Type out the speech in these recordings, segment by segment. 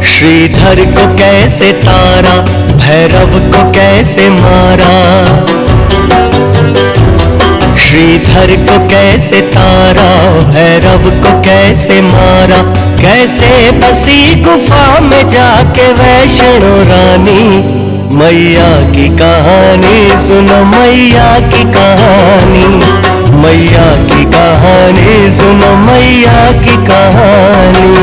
श्रीधर को कैसे तारा, भैरव को कैसे मारा। श्रीधर को कैसे तारा, भैरव को कैसे मारा। कैसे बसी गुफा में जाके वैष्णो रानी। मैया की कहानी सुनो, मैया की कहानी। मैया की कहानी सुनो, मैया की कहानी।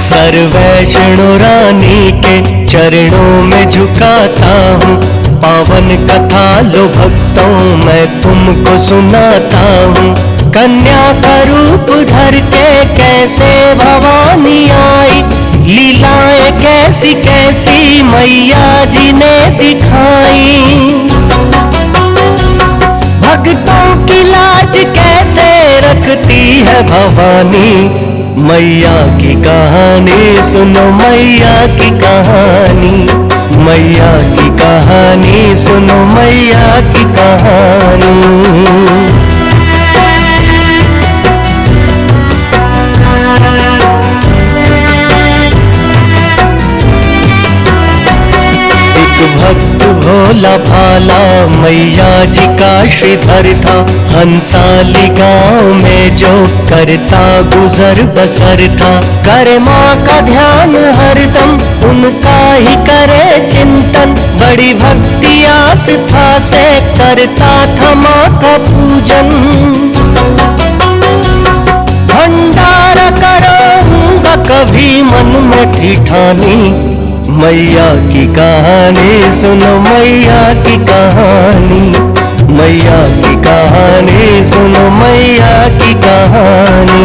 सर वैष्णो रानी के चरणों में झुकाता हूँ। पावन कथा लो भक्तों मैं तुमको सुनाता हूँ। कन्या का रूप धर के कैसे भवानी आई। लीलाएं कैसी कैसी मैया जी ने दिखाई। भक्तों की लाज कैसे रखती है भवानी। मैया की कहानी सुनो, मैया की कहानी। मैया की कहानी सुनो, मैया की कहानी। भक्त भोला भाला मैया जी का श्रीधर था। हंसाली गांव में जो करता गुजर बसर था। करे माँ का ध्यान हरदम उनका ही करे चिंतन। बड़ी भक्ति आस्था से करता था माँ का पूजन। भंडारा करूंगा कभी मन में थी ठानी। मैया की कहानी सुनो, मैया की कहानी। मैया की कहानी सुनो, मैया की कहानी।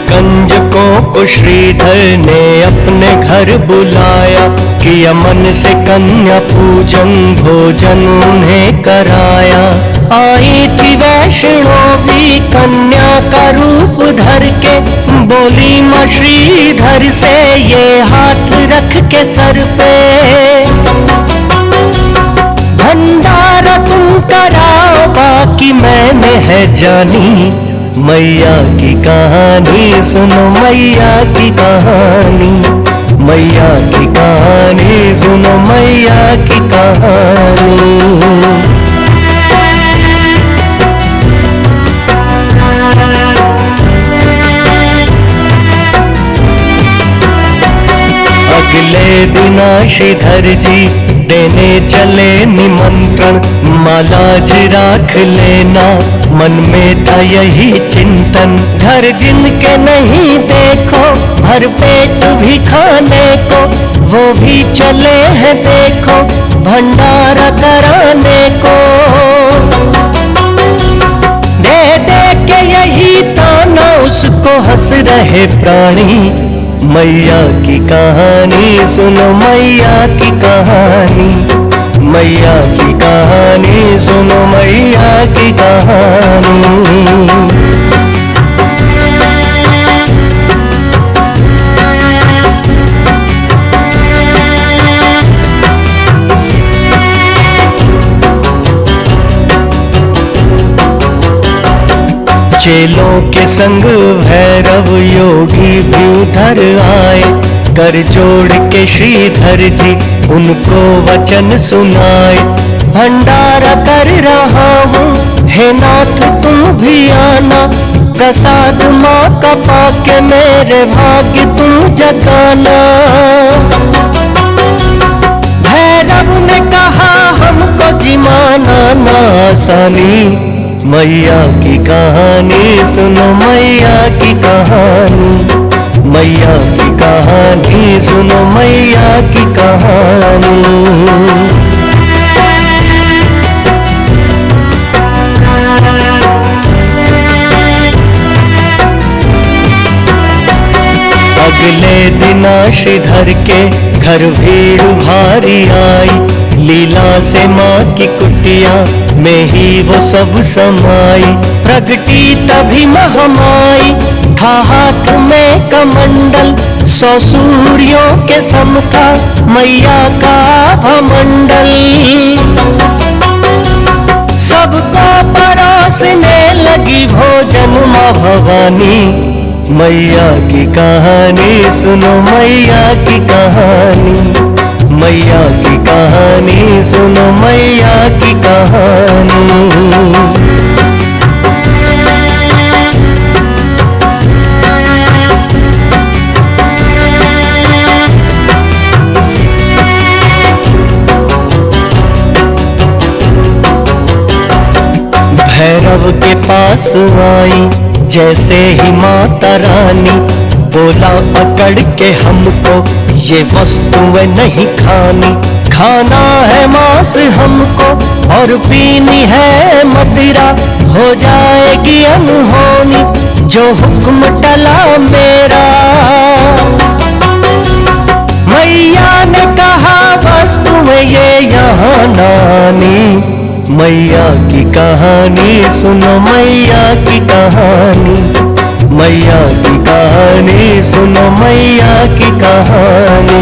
कंजकों को श्रीधर ने अपने घर बुलाया। किया मन से कन्या पूजन, भोजन उन्हें कराया। आई थी वैष्णो भी कन्या का रूप धर के। बोली माँ श्रीधर से ये हाथ रख के सर पे। भंडारा तुम कराओ बाकी मैंने है जानी। मैया की कहानी सुनो, मैया की कहानी। मैया की कहानी सुनो, मैया की कहानी। अगले दिन श्रीधर जी देने चले निमंत्रण। माला जी राख लेना मन में था यही चिंतन। घर जिनके नहीं देखो भर पेट भी खाने को। वो भी चले हैं देखो भंडारा कराने को। दे दे के यही ताना उसको हंस रहे प्राणी। मैया की कहानी सुनो, मैया की कहानी। मैया की कहानी सुनो, मैया की कहानी। चेलों के संग भैरव योगी भी उधर आए। कर जोड़ के श्रीधर जी उनको वचन सुनाए। भंडारा कर रहा हूँ हे नाथ तुम भी आना। प्रसाद माँ का पाके मेरे भाग्य तुम जगाना। भैरव ने कहा हमको जिमाना ना आसानी। मैया की कहानी सुनो, मैया की कहानी। मैया की कहानी सुनो, मैया की कहानी। अगले दिन श्रीधर के घर भीड़ भारी आई, लीला से माँ की कुटिया में ही वो सब समाई। प्रगटी तभी महामाई, था हाथ में कमंडल, 100 सूर्यों के सम था मैया का भमंडल। सबको परोसने लगी भोजन माँ भवानी, मैया की कहानी सुनो मैया की कहानी, मैया की कहानी सुनो मैया की कहानी। भैरव के पास आई जैसे ही माता रानी, बोला पकड़ के हमको ये वस्तुएं नहीं खानी। खाना है मांस हमको और पीनी है मदिरा, हो जाएगी अनहोनी जो हुक्म टला मेरा। मैया ने कहा वस्तुएं ये यहाँ नानी, मैया की कहानी सुनो मैया की कहानी, मैया की कहानी सुनो मैया की कहानी।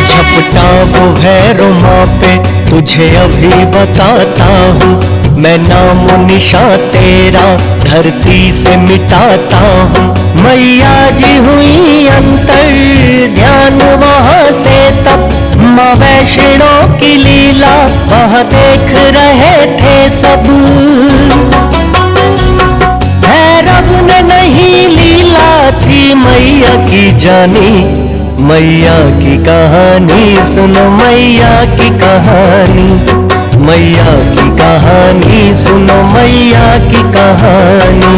झपटा वो भैरव माँ पे तुझे अभी बताता हूँ, मैं नाम निशा तेरा धरती से मिटाता हूँ। मैया जी हुई अंतर ध्यान वहाँ से तब, माँ वैष्णो की लीला वहाँ देख रहे थे सब। भैरव ने नहीं लीला थी मैया की जानी, मैया की कहानी सुनो मैया की कहानी, मैया की कहानी सुनो मैया की कहानी।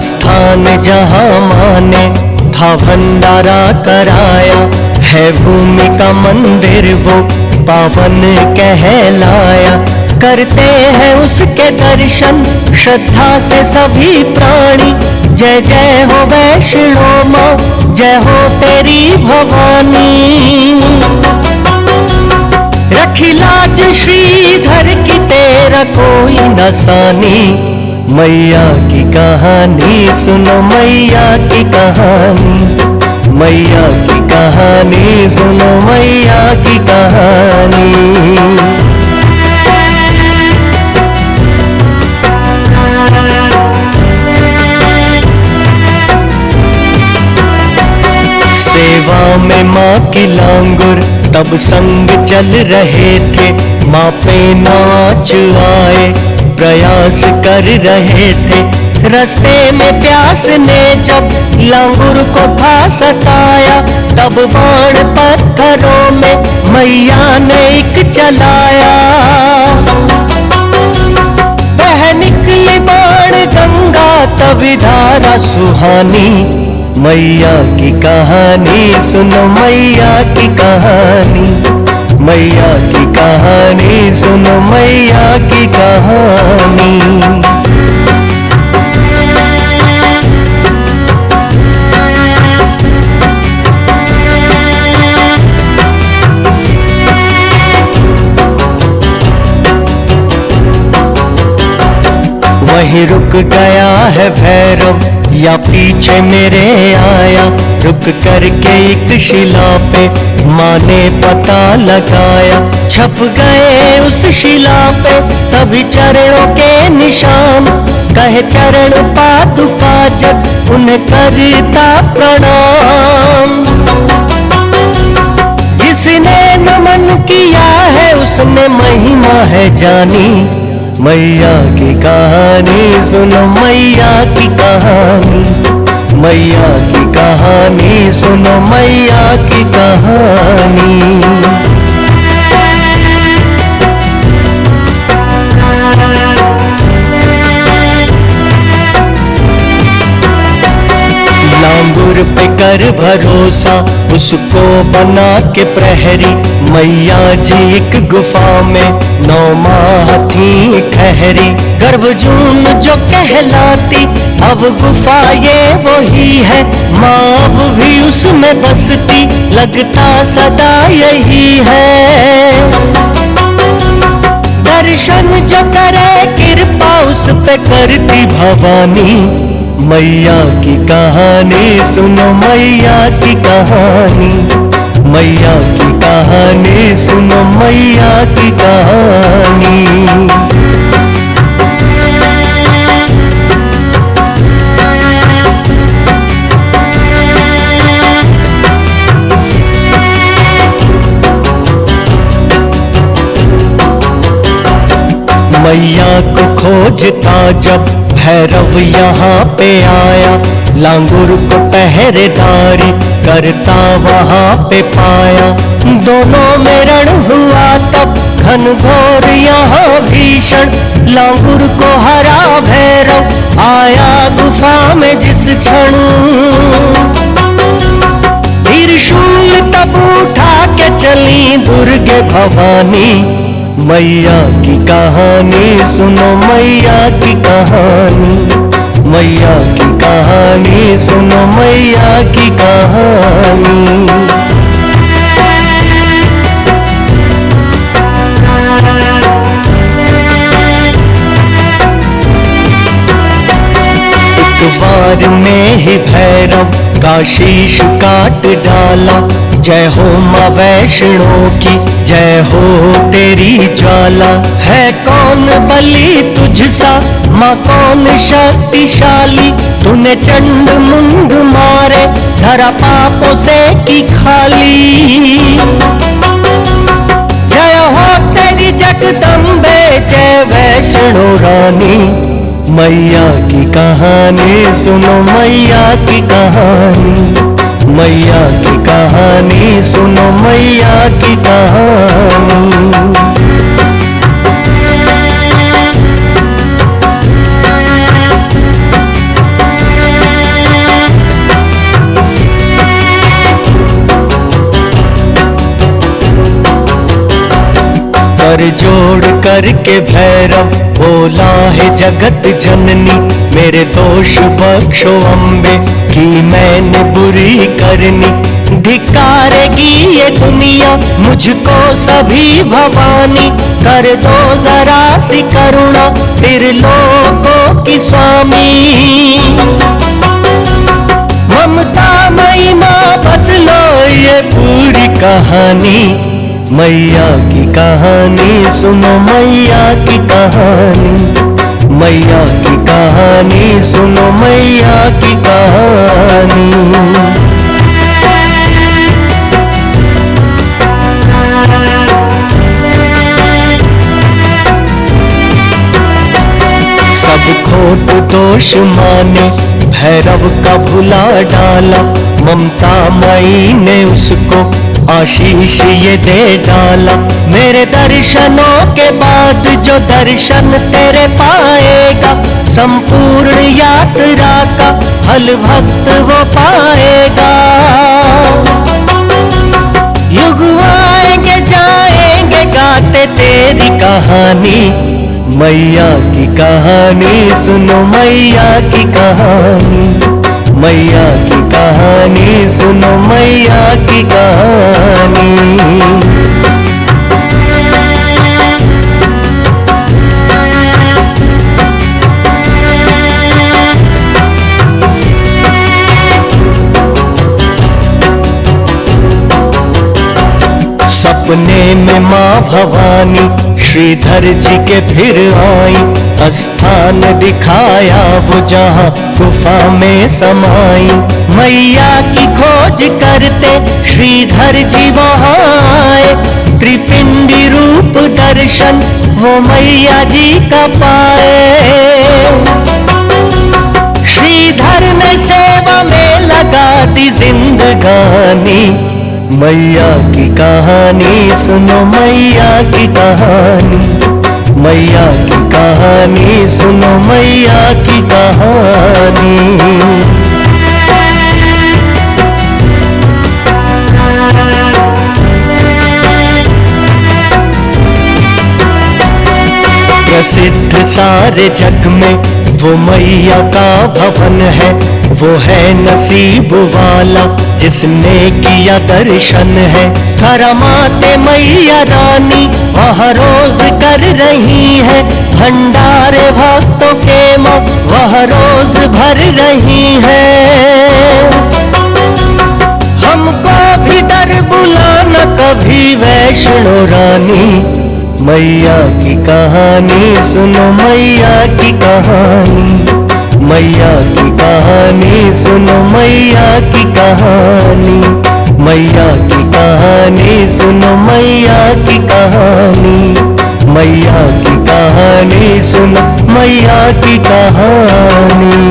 स्थान जहाँ माने था भंडारा कराया, है भूमि का मंदिर वो पावन कहलाया। करते हैं उसके दर्शन श्रद्धा से सभी प्राणी, जय जय हो वैष्णो माँ, जय हो तेरी भवानी। रखी लाज श्रीधर की तेरा कोई न सानी, मैया की कहानी सुनो मैया की कहानी, मैया की कहानी सुनो मैया की कहानी। सेवा में माँ की लांगुर तब संग चल रहे थे, माँ पे नाच आए प्रयास कर रहे थे। रास्ते में प्यास ने जब लांगुर को था सताया, तब बाण पत्थरों में मैया ने एक चलाया। बह निकली बाण गंगा तभी धारा सुहानी, मैया की कहानी सुनो मैया की कहानी, मैया की कहानी सुनो मैया की कहानी। वहीं रुक गया है भैरव या पीछे मेरे आया, रुक करके एक शिला पे माँ ने पता लगाया। छप गए उस शिला पे तभी चरणों के निशान, कहे चरण पादुका जब उन्हें करता प्रणाम। जिसने नमन किया है उसने महिमा है जानी, मैया की कहानी सुनो मैया की कहानी, मैया की कहानी सुनो मैया की कहानी। पे कर भरोसा, उसको बना के प्रहरी। मैया जी एक गुफा में 9 माह थी ठहरी। गर्भजून जो कहलाती अब गुफा ये वही है, माँ अब भी उसमें बसती, लगता सदा यही है। दर्शन जो करे कृपा उस पे करती भवानी। मैया की कहानी सुनो, मैया की कहानी, मैया की कहानी सुनो, मैया की कहानी। मैया को खोजता जब भैरव यहाँ पे आया, लांगुर को पहरेदारी करता वहाँ पे पाया। दोनों में रण हुआ तब घनघोर यहाँ भीषण, लांगुर को हरा भैरव आया गुफा में जिस क्षण। त्रिशूल तब उठा के चली दुर्गे भवानी। मैया की कहानी सुनो, मैया की कहानी, मैया की कहानी सुनो, मैया की कहानी। एक बार में ही भैरव का शीश काट डाला। जय हो माँ वैष्णो की, जय हो तेरी ज्वाला। है कौन बलि तुझसा माँ, कौन शक्तिशाली, तूने चंड मुंड मारे धरा पापों से की खाली। जय हो तेरी जगदम्बे, जय वैष्णो रानी। मैया की कहानी सुनो, मैया की कहानी, मैया की कहानी सुनो, मैया की कहानी। कर जोड़ करके भैरव बोला है जगत जननी, मेरे दोष बख्शो अम्बे की मैंने बुरी करनी। धिक्कारेगी ये दुनिया मुझको सभी भवानी, कर दो जरा सी करुणा त्रिलोकों की स्वामी। ममता मई माँ बदलो ये पूरी कहानी। मैया की कहानी सुनो, मैया की कहानी, मैया की कहानी सुनो, मैया की कहानी। सब खोट दोष माने भैरव का भुला डाला, ममता माई ने उसको आशीष ये दे डाला। मेरे दर्शनों के बाद जो दर्शन तेरे पाएगा, संपूर्ण यात्रा का फल भक्त वो पाएगा। युग आएंगे जाएंगे गाते तेरी कहानी। मैया की कहानी सुनो, मैया की कहानी, मैया की कहानी सुनो, मैया की कहानी। सपने में माँ भवानी श्रीधर जी के फिर आई, स्थान दिखाया वो जहाँ गुफा में समाई। मैया की खोज करते श्रीधर जी वहाँ आए, त्रिपिंडी रूप दर्शन वो मैया जी का पाए। श्रीधर ने सेवा में लगा दी जिंदगानी। मैया की कहानी सुनो, मैया की कहानी, मैया की कहानी सुनो, मैया की कहानी। प्रसिद्ध सारे जग में वो मैया का भवन है। वो है नसीब वाला जिसने किया दर्शन है। करमाते मैया रानी वह रोज कर रही है। भंडारे भक्तों के माँ वह रोज भर रही है। हमको भी दर बुलाना कभी वैष्णो रानी। मैया की कहानी सुनो, मैया की कहानी, मैया की कहानी सुनो, मैया की कहानी, मैया की कहानी सुनो, मैया की कहानी, मैया की कहानी सुनो, मैया की कहानी।